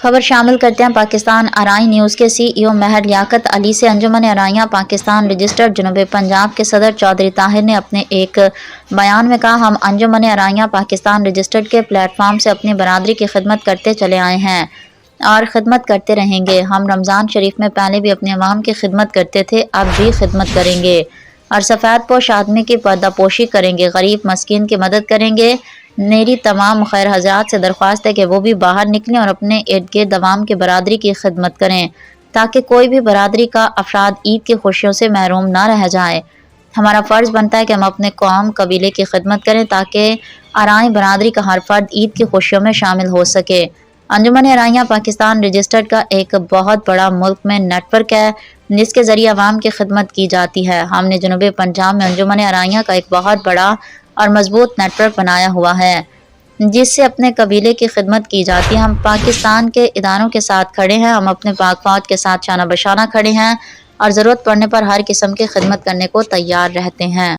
خبر شامل کرتے ہیں پاکستان آرائی نیوز کے CEO مہر لیاقت علی سے۔ انجمن آرائیاں پاکستان رجسٹرڈ جنوب پنجاب کے صدر چودھری طاہر نے اپنے ایک بیان میں کہا، ہم انجمن آرائیاں پاکستان رجسٹرڈ کے پلیٹ فارم سے اپنی برادری کی خدمت کرتے چلے آئے ہیں اور خدمت کرتے رہیں گے۔ ہم رمضان شریف میں پہلے بھی اپنے عوام کی خدمت کرتے تھے، اب بھی خدمت کریں گے اور سفید پوش آدمی کی پردہ پوشی کریں گے، غریب مسکین کی مدد کریں گے۔ میری تمام خیر حضرات سے درخواست ہے کہ وہ بھی باہر نکلیں اور اپنے ارد گرد عوام کی برادری کی خدمت کریں تاکہ کوئی بھی برادری کا افراد عید کی خوشیوں سے محروم نہ رہ جائے۔ ہمارا فرض بنتا ہے کہ ہم اپنے قوم قبیلے کی خدمت کریں تاکہ آرائی برادری کا ہر فرد عید کی خوشیوں میں شامل ہو سکے۔ انجمن آرائیاں پاکستان رجسٹرڈ کا ایک بہت بڑا ملک میں نیٹ ورک ہے جس کے ذریعے عوام کی خدمت کی جاتی ہے۔ ہم نے جنوبی پنجاب میں انجمن آرائیاں کا ایک بہت بڑا اور مضبوط نیٹ ورک بنایا ہوا ہے جس سے اپنے قبیلے کی خدمت کی جاتی ہے۔ ہم پاکستان کے اداروں کے ساتھ کھڑے ہیں، ہم اپنے پاک فوج کے ساتھ شانہ بشانہ کھڑے ہیں اور ضرورت پڑنے پر ہر قسم کی خدمت کرنے کو تیار رہتے ہیں۔